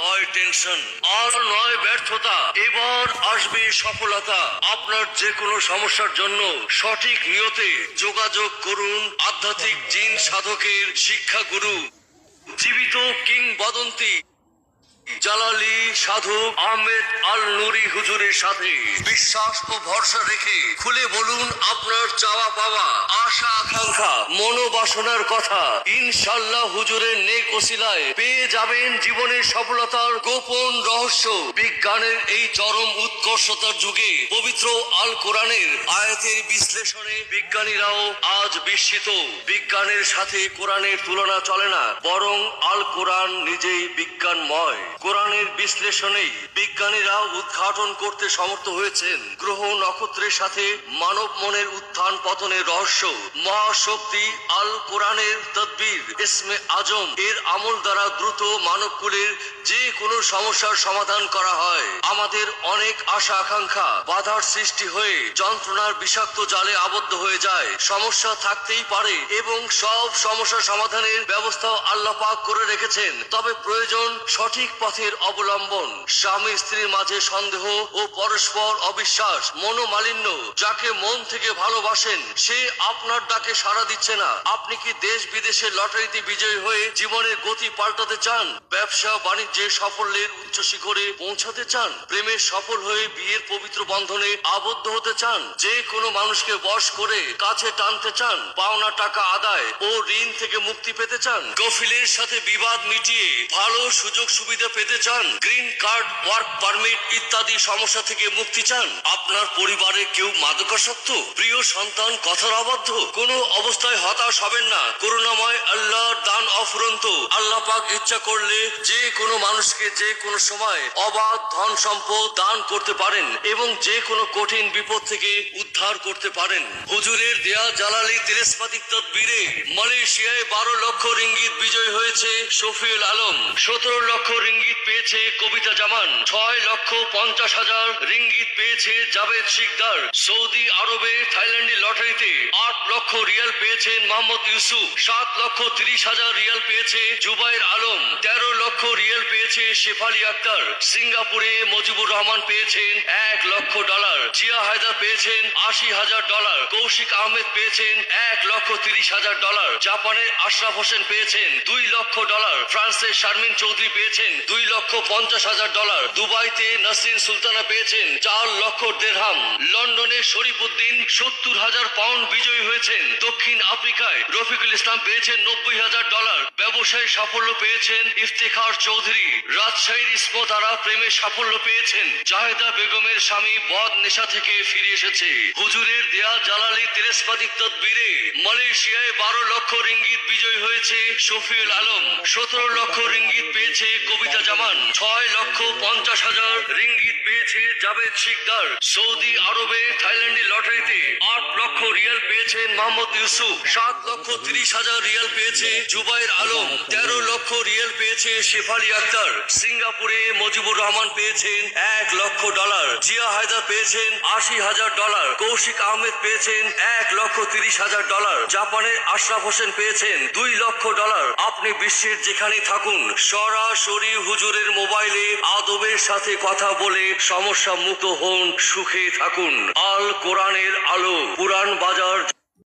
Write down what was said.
নয় টেনশন, আর নয় ব্যর্থতা, এবার আসবে সফলতা। আপনার যে কোনো সমস্যার জন্য সঠিক নিয়তে যোগাযোগ করুন আধ্যাত্মিক জিন সাধকের শিক্ষাগুরু, জীবিত কিংবদন্তি জালালি সাধক আহমেদ আল নুরি হুজুরের সাথে বিশ্বাস ও ভরসা রেখে খুলে বলুন আপনার চাওয়া পাওয়া, আশা আকাঙ্ক্ষা, মনোবাসনার কথা। ইনশাল্লাহ হুজুরের নেক ওসিলায় পেয়ে যাবেন জীবনের সফলতার গোপন রহস্য। বিজ্ঞানের এই চরম উৎকর্ষতার যুগে পবিত্র আল কোরআনের আয়াতের বিশ্লেষণে বিজ্ঞানীরাও আজ বিস্মিত। বিজ্ঞানের সাথে কোরআনের তুলনা চলে না, বরং আল কোরআন নিজেই বিজ্ঞানময়। কোরআনের বিশ্লেষণেই বিজ্ঞানীরা উদ্ঘাটন করতে সমর্থ হয়েছেন গ্রহ নক্ষত্রের সাথে মানব মনের উত্থান পতনের রহস্য। মহাশক্তি আল কোরআনের তদবির ইসমে আজম এর আমল দ্বারা দ্রুত মানবকুলের যে কোনো সমস্যার সমাধান করা হয়। আমাদের অনেক আশা আকাঙ্ক্ষা বাধার সৃষ্টি হয়ে যন্ত্রণার বিষাক্ত জালে আবদ্ধ হয়ে যায়। সমস্যা থাকতেই পারে এবং সব সমস্যা সমাধানের ব্যবস্থাও আল্লাহ পাক করে রেখেছেন, তবে প্রয়োজন সঠিক পথের অবলম্বন। স্বামী স্ত্রীর মাঝে সন্দেহ ও পরস্পর অবিশ্বাস, মনোমালিন্য, যাকে মন থেকে ভালোবাসেন সে আপনার ডাকে সাড়া দিচ্ছে না। আপনি কি দেশ বিদেশের লটারিতে বিজয়ী হয়ে জীবনের গতি পাল্টাতে চান? ব্যবসা বাণিজ্যে সাফল্যের উচ্চ শিখরে পৌঁছাতে চান? প্রেমে সফল হয়ে বিয়ের পবিত্র বন্ধনে আবদ্ধ হতে চান? যে কোনো মানুষকে বশ করে কাছে টানতে চান? পাওনা টাকা আদায় ও ঋণ থেকে মুক্তি পেতে চান? কফিলের সাথে বিবাদ মিটিয়ে ভালো সুযোগ সুবিধা পেতে চান? গ্রিন কার্ড, ওয়ার্ক পারমিট ইত্যাদি সমস্যা থেকে মুক্তি চান? আপনার পরিবারে কেউ মাদকাসক্ত, প্রিয় সন্তান কথার অবাধ্য? কোনো অবস্থায় হতাশ হবেন না। করুণাময় আল্লাহর দান অফুরন্ত। আল্লাহ পাক ইচ্ছা করলে যে কোনো মানুষকে যে কোনো সময় অবাধ ধন সম্পদ দান করতে পারেন এবং যে কোনো কঠিন বিপদ থেকে উদ্ধার করতে পারেন। হুজুরের দেয়া জালালি তিলেসমাতিক তদবিরে মালয়েশিয়ায় 12 লক্ষ রিঙ্গিত বিজয় হয়েছে শফিউল আলম, 17 লক্ষ রিঙ্গিত পেয়েছে কবিতা জামান, 6,50,000 রিঙ্গিত পেয়েছে জাভেদ শিকদার। সৌদি আরবে থাইল্যান্ডে লটারিতে 8 লক্ষ রিয়াল পেয়েছেন মোহাম্মদ ইউসুফ, 7,30,000 রিয়াল পেয়েছে জুবাইর আলম, 13 লক্ষ রিয়াল পেয়েছে শেফালি আক্তার। সিঙ্গাপুরে মজিবুর রহমান পেয়েছেন $1 লক্ষ, জিয়া হায়দার পেয়েছেন $80,000, কৌশিক আহমেদ পেয়েছেন $1,30,000, জাপানের আশরাফ হোসেন পেয়েছেন $2 লক্ষ, ফ্রান্সের শারমিন চৌধুরী পেয়েছেন $2,50,000, দুবাইতে নাসরিন সুলতানা পেয়েছেন $4 লক্ষ দিরহাম, লন্ডনে শরীফ উদ্দিন 70,000 পাউন্ড বিজয়ী হয়েছেন। দক্ষিণ আফ্রিকায় রফিকুল ইসলাম পেয়েছেন $90,000, ব্যবসায় সাফল্য পেয়েছেন ইফতেখার চৌধুরী। রাজশাহীর ইসমতারা প্রেমে সাফল্য পেয়েছেন। জাহেদা বেগমের স্বামী বদ নেশা থেকে ফিরে এসেছে। হুজুরের দেয়া জালালি তিলেসমাতিক তদবিরে মালয়েশিয়ায় 12 লক্ষ রিঙ্গিত বিজয়ী হয়েছে শফিউল আলম, 17 লক্ষ রিঙ্গিত পেয়েছে কবিতা জামান, 6,50,000 রিঙ্গিত পেয়েছে জাভেদ শিকদার। সৌদি আরবে থাইল্যান্ডে লটারিতে 8 লক্ষ রিয়াল পেয়েছেন মোহাম্মদ ইউসুফ, 7,30,000 রিয়াল পেয়েছে জুবাইর আলম, 13 লক্ষ রিয়াল পেয়েছে শেফালি আক্তার। সিঙ্গাপুরে মজিবুর রহমান পেয়েছেন $1 লক্ষ, জিয়া হায়দার পেয়েছেন $80,000, কৌশিক আহমেদ পেয়েছেন $1,30,000, জাপানের আশরাফ হোসেন পেয়েছেন $2 লক্ষ। আপনি বিশ্বের যেখানেই থাকুন সরাসরি হুজুরের মোবাইলে আদবের সাথে কথা বলে সমস্যা মুক্ত হন, সুখে থাকুন। আল কোরআনের আলো, পুরান বাজার।